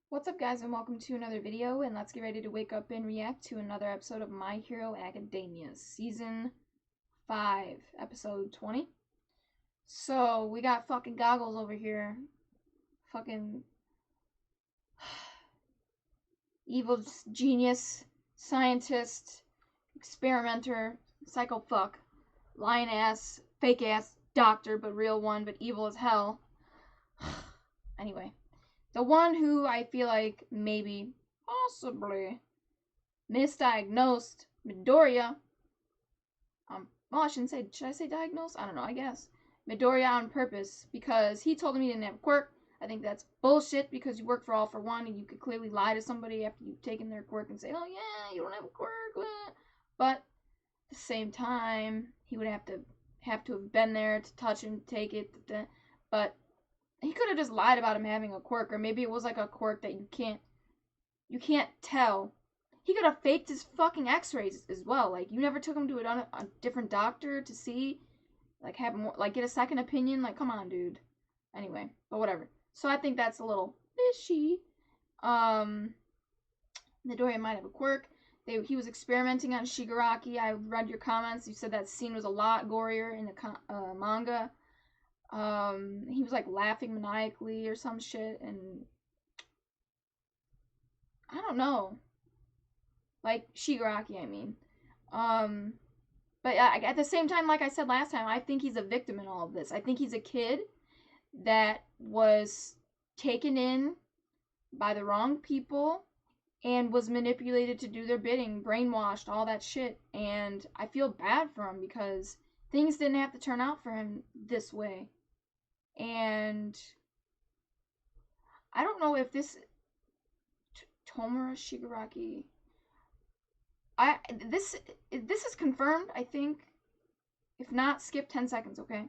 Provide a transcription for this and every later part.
What's up, guys, and welcome to another video, and let's get ready to wake up and react to another episode of My Hero Academia, Season 5, Episode 20. So, we got fucking Goggles over here. Fucking evil genius, scientist, experimenter, psycho fuck, lion ass, fake ass, doctor, but real one, but evil as hell. Anyway. The one who I feel like maybe, possibly, misdiagnosed Midoriya. Well, I shouldn't say, should I say diagnosed? I don't know, I guess. Midoriya on purpose, because he told him he didn't have a quirk. I think that's bullshit, because you work for All For One, and you could clearly lie to somebody after you've taken their quirk and say, oh yeah, you don't have a quirk. But, at the same time, he would have to have been there to touch and take it. But he could have just lied about him having a quirk, or maybe it was like a quirk that you can't tell. He could have faked his fucking x-rays as well. Like, you never took him to a different doctor to see, like, have more, like, get a second opinion. Like, come on, dude. Anyway, but whatever. So I think that's a little fishy. Midoriya might have a quirk. He was experimenting on Shigaraki. I read your comments. You said that scene was a lot gorier in the manga. He was like laughing maniacally or some shit, and I don't know. Like Shigaraki, I mean. But at the same time, like I said last time, I think he's a victim in all of this. I think he's a kid that was taken in by the wrong people and was manipulated to do their bidding, brainwashed, all that shit. And I feel bad for him because things didn't have to turn out for him this way. And I don't know if this Tomura Shigaraki. This is confirmed, I think. If not, skip 10 seconds, okay?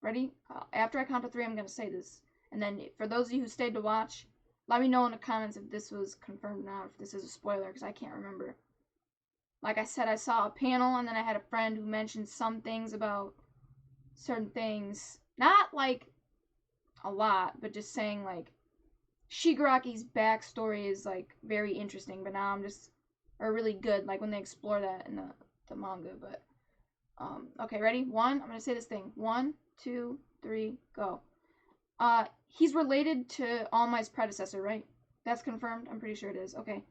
Ready? After I count to 3, I'm gonna say this, and then for those of you who stayed to watch, let me know in the comments if this was confirmed or not, if this is a spoiler, because I can't remember. Like I said, I saw a panel, and then I had a friend who mentioned some things about certain things. Not like a lot, but just saying like Shigaraki's backstory is like very interesting, but now I'm just or really good, like when they explore that in the manga. But okay, ready? I'm gonna say this thing. 1, 2, 3, go. He's related to All Might's predecessor, right? That's confirmed. I'm pretty sure it is. Okay,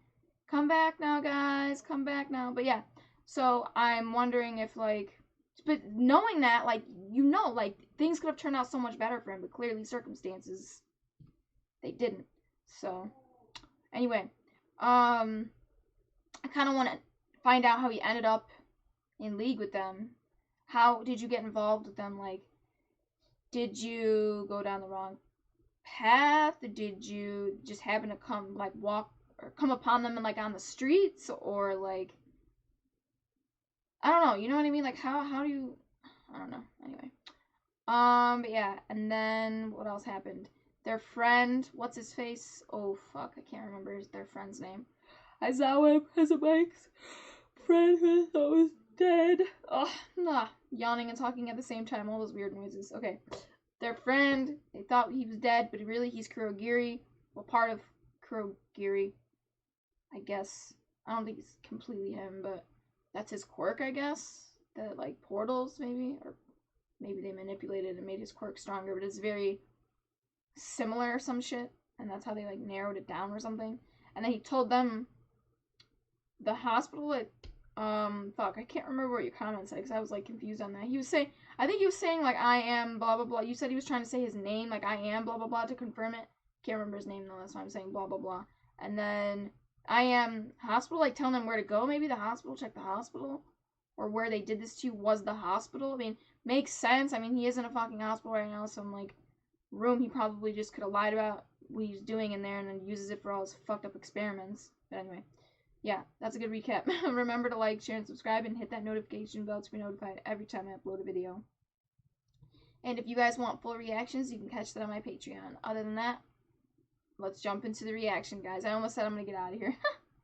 come back now, guys. Come back now. But yeah, so I'm wondering if like. But knowing that, like, like, things could have turned out so much better for him, but clearly circumstances, they didn't. So, anyway, I kind of want to find out how he ended up in league with them. How did you get involved with them? Like, did you go down the wrong path? Did you just happen to come upon them, like, on the streets? Or, like, I don't know, you know what I mean? Like, how do you, I don't know, anyway. But yeah, and then, what else happened? Their friend, what's his face? Oh, fuck, I can't remember their friend's name. I saw him as a Mike's friend who thought was dead. Oh, nah, yawning and talking at the same time, all those weird noises. Okay, their friend, they thought he was dead, but really he's Kurogiri, well, part of Kurogiri, I guess. I don't think it's completely him, but that's his quirk, I guess. The, like, portals, maybe? Or maybe they manipulated and made his quirk stronger, but it's very similar or some shit. And that's how they, like, narrowed it down or something. And then he told them the hospital, like, fuck, I can't remember what your comment said, because I was, like, confused on that. He was saying, I think he was saying, like, I am blah, blah, blah. You said he was trying to say his name, like, I am blah, blah, blah, to confirm it. Can't remember his name, though, that's why I'm saying blah, blah, blah. And then I am hospital, like telling them where to go, maybe the hospital, check the hospital, or where they did this to was the hospital. I mean, makes sense. I mean, he is in a fucking hospital right now, some like room he probably just could have lied about what he was doing in there and then uses it for all his fucked up experiments. But anyway, yeah, that's a good recap. Remember to like, share, and subscribe, and hit that notification bell to be notified every time I upload a video. And if you guys want full reactions, you can catch that on my Patreon. Other than that, let's jump into the reaction, guys. I almost said I'm gonna get out of here.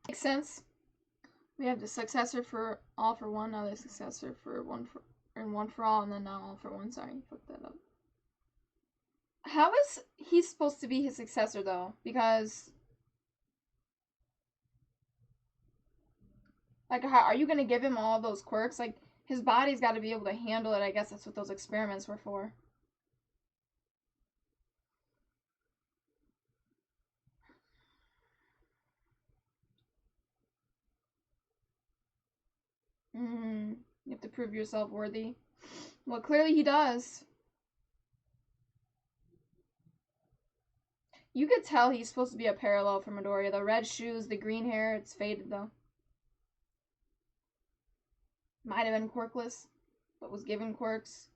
Makes sense. We have the Successor for All For One, now the Successor for One For All, and then now All For One. Sorry, fucked that up. How is he supposed to be his successor, though? Because Like, how are you gonna give him all those quirks? Like, his body's got to be able to handle it. I guess that's what those experiments were for. You have to prove yourself worthy. Well, clearly he does. You could tell he's supposed to be a parallel for Midoriya. The red shoes, the green hair, it's faded though. Might have been quirkless, but was given quirks.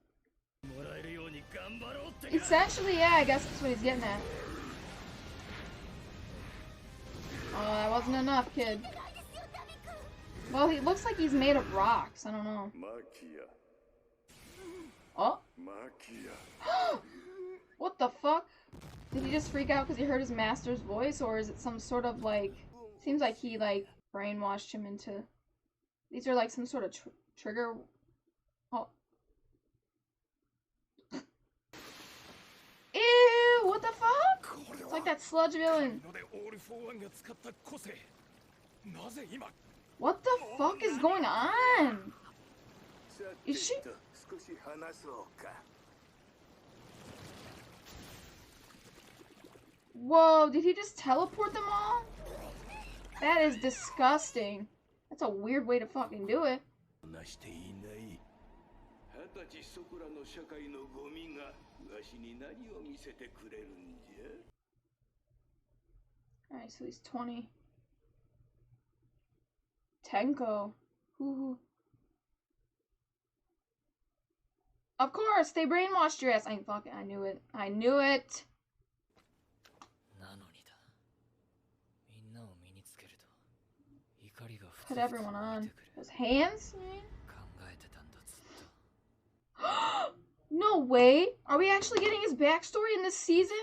Essentially, yeah, I guess that's what he's getting at. Oh, that wasn't enough, kid. Well, he looks like he's made of rocks. I don't know. Oh. What the fuck? Did he just freak out because he heard his master's voice, or is it some sort of like... Seems like he like brainwashed him into... These are like some sort of trigger... Oh. Ew! What the fuck? It's like that sludge villain. What the fuck is going on? Is she... Whoa, did he just teleport them all? That is disgusting. That's a weird way to fucking do it. Alright, so he's 20. Tenko. Ooh. Of course, they brainwashed your ass. I knew it. I knew it. Put everyone on. Those hands? No way! Are we actually getting his backstory in this season?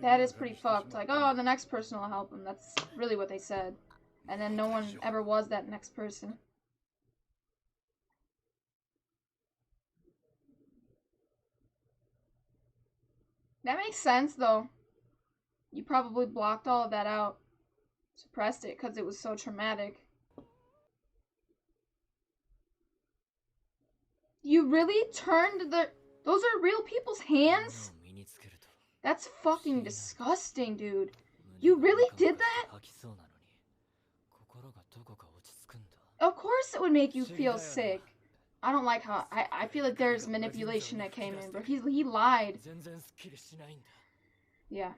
That is pretty fucked. Like, oh, the next person will help him. That's really what they said. And then no one ever was that next person. That makes sense, though. You probably blocked all of that out. Suppressed it because it was so traumatic. You really turned the... Those are real people's hands? That's fucking disgusting, dude. You really did that? Of course it would make you feel sick. I don't like how... I feel like there's manipulation that came in, but he lied. Yeah.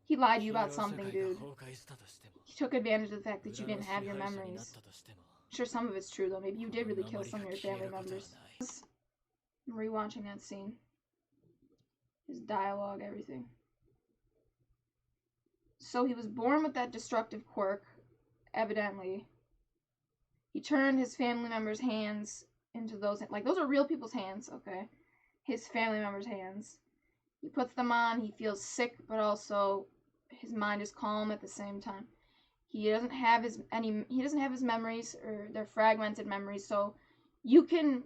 He lied to you about something, dude. He took advantage of the fact that you didn't have your memories. I'm sure some of it's true, though. Maybe you did really kill some of your family members. I'm rewatching that scene. His dialogue, everything. So he was born with that destructive quirk, evidently. He turned his family members' hands into those... Like, those are real people's hands, okay? His family members' hands. He puts them on, he feels sick, but also his mind is calm at the same time. He doesn't have his memories, or they're fragmented memories, so you can,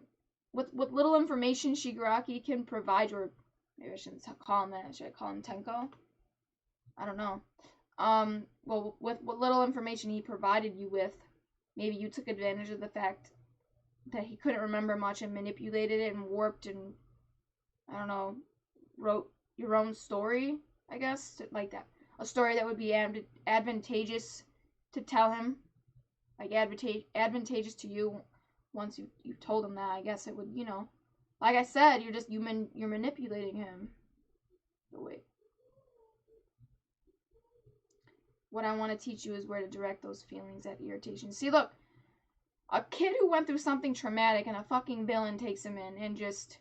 with little information Shigaraki can provide you, or maybe I shouldn't call him that, should I call him Tenko? I don't know. Well, with what little information he provided you with, maybe you took advantage of the fact that he couldn't remember much and manipulated it and warped and, I don't know, wrote your own story, I guess, like that. A story that would be advantageous to tell him, like advantageous to you once you've told him that. I guess it would, you know, like I said, you're manipulating him. But wait. What I want to teach you is where to direct those feelings, that irritation. See, look, a kid who went through something traumatic and a fucking villain takes him in and just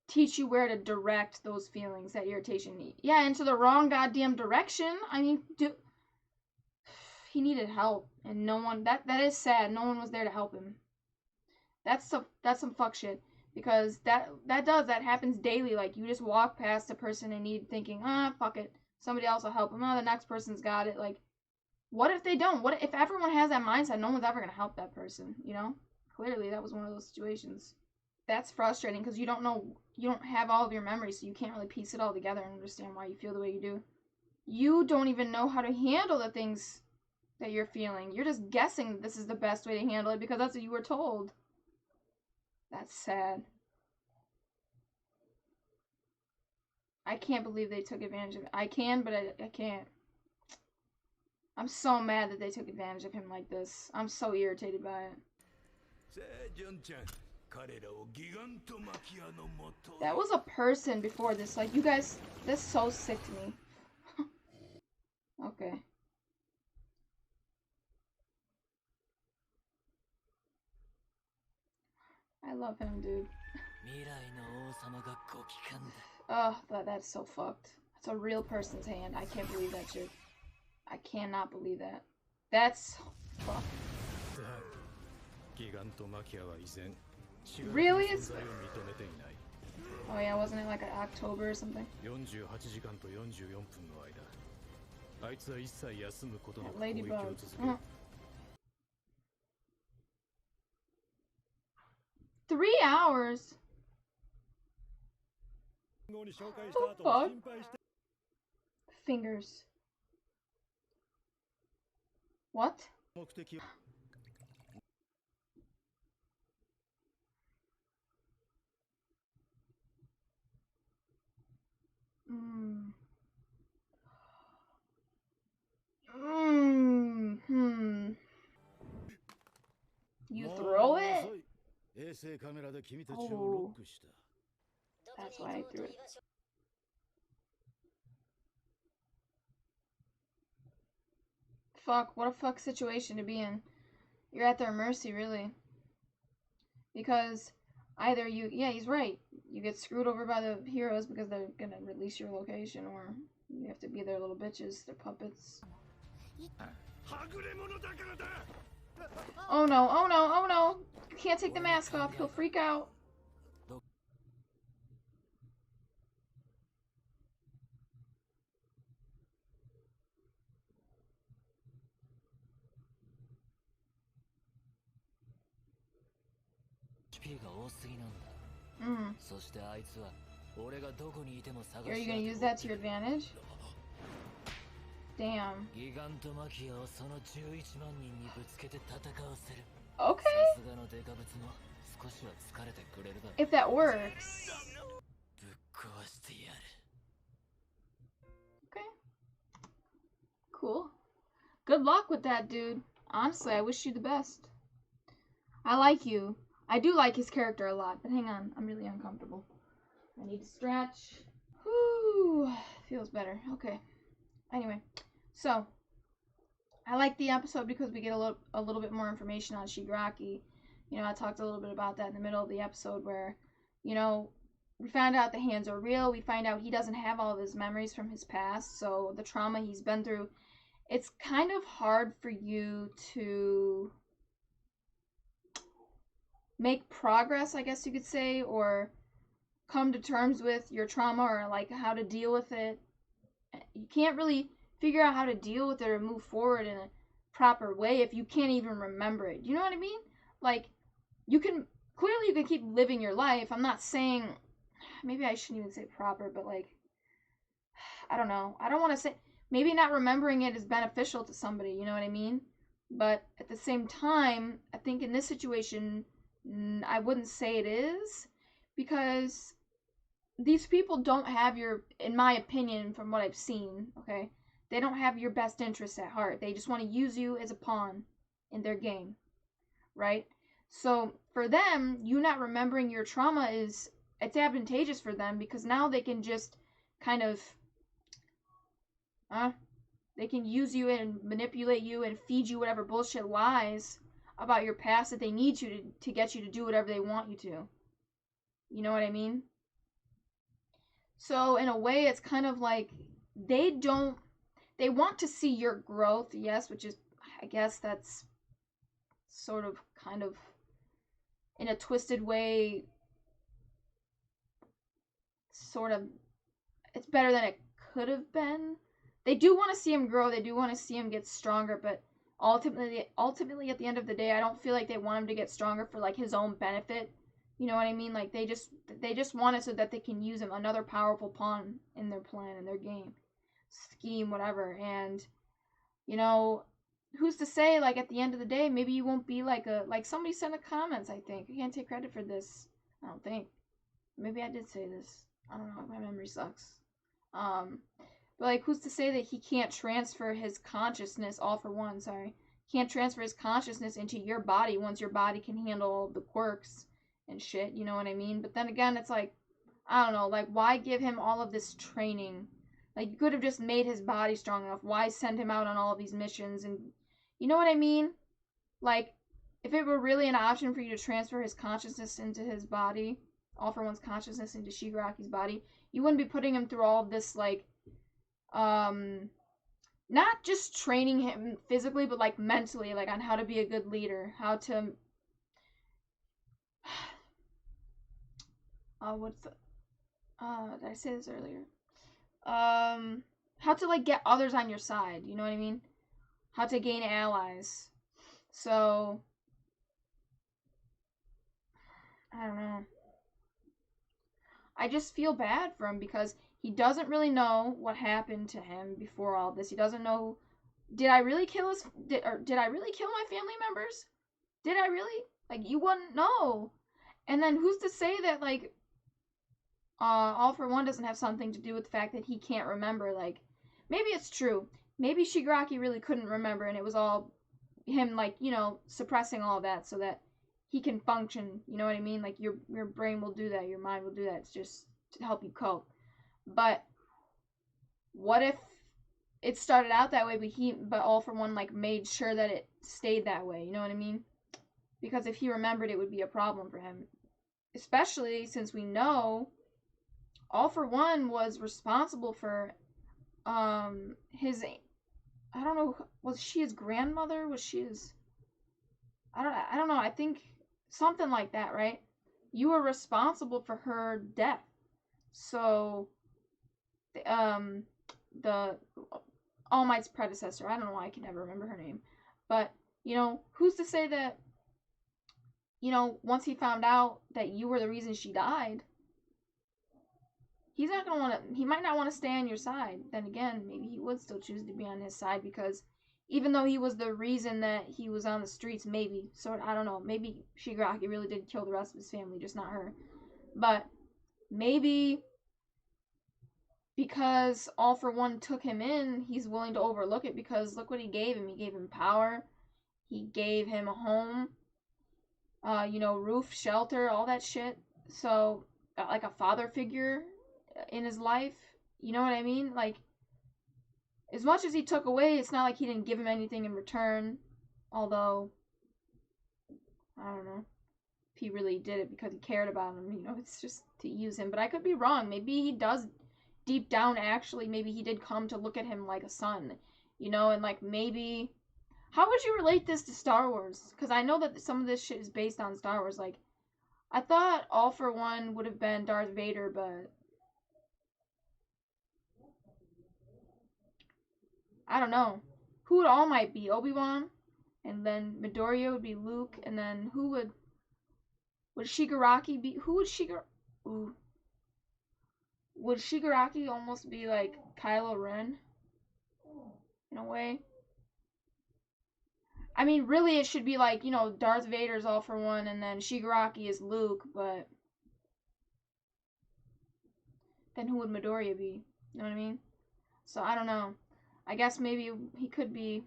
teach you where to direct those feelings, that irritation. Yeah, into the wrong goddamn direction. I mean, he needed help, and no one, that is sad, no one was there to help him. That's some fuck shit, because that happens daily. Like, you just walk past a person in need thinking, fuck it, somebody else will help him. The next person's got it. Like, what if they don't? What if everyone has that mindset? No one's ever gonna help that person, you know? Clearly, that was one of those situations. that's frustrating because you don't have all of your memories, so you can't really piece it all together and understand why you feel the way you do. You don't even know how to handle the things that you're feeling. You're just guessing that this is the best way to handle it because that's what you were told. That's sad. I can't believe they took advantage of it. I can, but I can't. I'm so mad that they took advantage of him like this. I'm so irritated by it. That was a person before this. Like, you guys, that's so sick to me. Okay. I love him, dude. Ugh, that's so fucked. It's a real person's hand. I can't believe that shit. I cannot believe that. That's fucked. Really? Oh yeah, wasn't it like October or something? Ladybug. 3 hours? What the fuck? Fingers. What? You throw it? Oh. That's why I threw it. Fuck, what a fuck situation to be in. You're at their mercy, really. Because either you, yeah, he's right. You get screwed over by the heroes because they're gonna release your location, or you have to be their little bitches, their puppets. Oh no, oh no, oh no! You can't take the mask off, he'll freak out. Are you gonna use that to your advantage? Damn. Okay. If that works. Okay. Cool. Good luck with that, dude. Honestly, I wish you the best. I like you. I do like his character a lot, but hang on. I'm really uncomfortable. I need to stretch. Whew. Feels better. Okay. Anyway, so I like the episode because we get a little bit more information on Shigaraki. You know, I talked a little bit about that in the middle of the episode where, you know, we find out the hands are real. We find out he doesn't have all of his memories from his past, so the trauma he's been through, it's kind of hard for you to make progress, I guess you could say, or come to terms with your trauma or like how to deal with it. You can't really figure out how to deal with it or move forward in a proper way if you can't even remember it. You know what I mean? Like, you can keep living your life. I'm not saying, maybe I shouldn't even say proper, but like, I don't know. I don't want to say, maybe not remembering it is beneficial to somebody, you know what I mean? But at the same time, I think in this situation, I wouldn't say it is, because these people don't have your, in my opinion, from what I've seen, okay, they don't have your best interests at heart. They just want to use you as a pawn in their game, right? So for them, you not remembering your trauma it's advantageous for them, because now they can just kind of, they can use you and manipulate you and feed you whatever bullshit lies about your past that they need you to get you to do whatever they want you to. You know what I mean? So in a way, it's kind of like they want to see your growth, yes, which is, I guess that's sort of kind of in a twisted way, sort of, it's better than it could have been. They do want to see him grow, they do want to see him get stronger, but ultimately at the end of the day, I don't feel like they want him to get stronger for like his own benefit. You know what I mean? Like, they just want it so that they can use him, another powerful pawn in their plan, in their game, scheme, whatever. And, you know, who's to say, like, at the end of the day, maybe you won't be like somebody said in the comments, I think. I can't take credit for this. I don't think. Maybe I did say this. I don't know. My memory sucks. But, like, who's to say that he can't transfer his consciousness, all for one, sorry. Can't transfer his consciousness into your body once your body can handle the quirks and shit, you know what I mean? But then again, it's like, I don't know, like, why give him all of this training? Like, you could have just made his body strong enough. Why send him out on all of these missions? And, you know what I mean? Like, if it were really an option for you to transfer his consciousness into his body, all for one's consciousness into Shigaraki's body, you wouldn't be putting him through all of this, like, not just training him physically, but, like, mentally, like, on how to be a good leader, how to, did I say this earlier? How to, like, get others on your side, you know what I mean? How to gain allies. So, I don't know. I just feel bad for him because he doesn't really know what happened to him before all this. He doesn't know, did I really kill did I really kill my family members? Did I really? Like, you wouldn't know. And then who's to say that, like, all for one doesn't have something to do with the fact that he can't remember? Like, maybe it's true. Maybe Shigaraki really couldn't remember and it was all him, like, you know, suppressing all of that so that he can function, you know what I mean? Like, your brain will do that, your mind will do that. It's just to help you cope. But what if it started out that way, but all for one, like, made sure that it stayed that way, you know what I mean? Because if he remembered, it would be a problem for him. Especially since we know all for one was responsible for his, I don't know, was she his grandmother? Was she his, I don't know, I think something like that, right? You were responsible for her death. So, the All Might's predecessor, I don't know why I can never remember her name, but, you know, who's to say that, you know, once he found out that you were the reason she died, he's not going to want to, he might not want to stay on your side. Then again, maybe he would still choose to be on his side because even though he was the reason that he was on the streets, maybe, sort of, I don't know, maybe Shigaraki really did kill the rest of his family, just not her. But maybe because all for one took him in, he's willing to overlook it because look what he gave him. He gave him power. He gave him a home, you know, roof, shelter, all that shit. So, like a father figure in his life. You know what I mean? Like, as much as he took away, it's not like he didn't give him anything in return. Although, I don't know if he really did it because he cared about him. You know, it's just to use him. But I could be wrong. Maybe he does deep down actually. Maybe he did come to look at him like a son. You know, and like maybe... How would you relate this to Star Wars? Because I know that some of this shit is based on Star Wars. Like, I thought All for One would have been Darth Vader, but... I don't know. Who would All Might be? Obi-Wan? And then Midoriya would be Luke, and then who would Shigaraki be? Who would Ooh. Would Shigaraki almost be like Kylo Ren? In a way? I mean, really it should be like, you know, Darth Vader's All for One, and then Shigaraki is Luke, but... Then who would Midoriya be? You know what I mean? So, I don't know. I guess maybe he could be...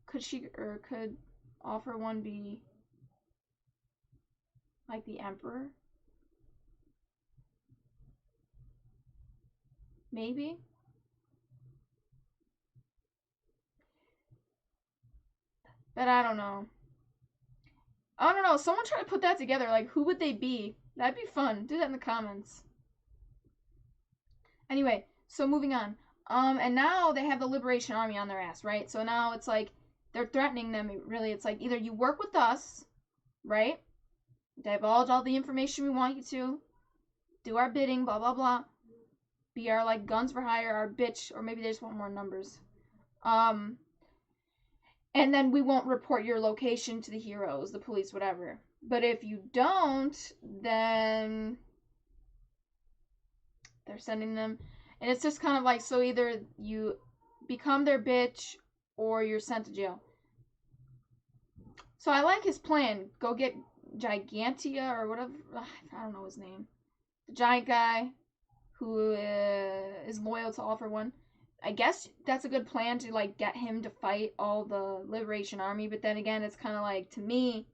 Could All for One be like the Emperor? Maybe? But I don't know. I don't know. Someone try to put that together. Like, who would they be? That'd be fun. Do that in the comments. Anyway, so moving on. And now they have the Liberation Army on their ass, right? So now it's like, they're threatening them, really. It's like, either you work with us, right? Divulge all the information we want you to. Do our bidding, blah, blah, blah. Be our, like, guns for hire, our bitch. Or maybe they just want more numbers. And then we won't report your location to the heroes, the police, whatever. But if you don't, then they're sending them. And it's just kind of like, so either you become their bitch or you're sent to jail. So I like his plan. Go get Gigantia or whatever. I don't know his name. The giant guy who is loyal to All for One. I guess that's a good plan to like get him to fight all the Liberation Army. But then again, it's kind of like, to me,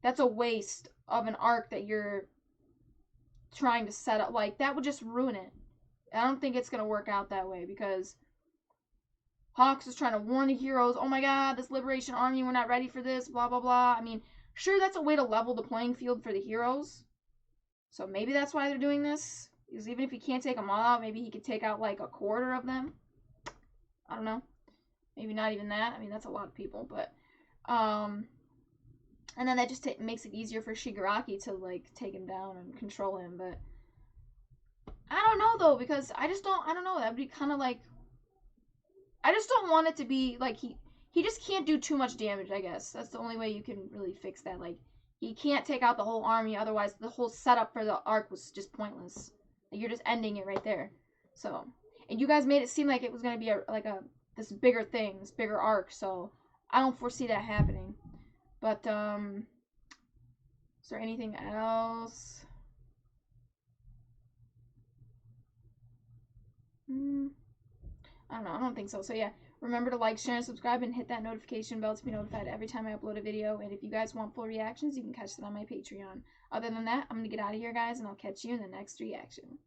that's a waste of an arc that you're trying to set up. Like, that would just ruin it. I don't think it's going to work out that way, because Hawks is trying to warn the heroes, oh my god, this Liberation Army, we're not ready for this, blah, blah, blah. I mean, sure, that's a way to level the playing field for the heroes. So maybe that's why they're doing this. Because even if he can't take them all out, maybe he could take out like a quarter of them. I don't know. Maybe not even that. I mean, that's a lot of people, but and then that just makes it easier for Shigaraki to like take him down and control him. But I don't know though, because I don't know. That would be kind of like, I just don't want it to be like he just can't do too much damage. I guess that's the only way you can really fix that. Like, he can't take out the whole army, otherwise the whole setup for the arc was just pointless. Like, you're just ending it right there. So, and you guys made it seem like it was gonna be this bigger thing, this bigger arc. So I don't foresee that happening. But is there anything else? I don't know. I don't think so. So yeah, remember to like, share, and subscribe, and hit that notification bell to be notified every time I upload a video. And if you guys want full reactions, you can catch that on my Patreon. Other than that, I'm going to get out of here, guys, and I'll catch you in the next reaction.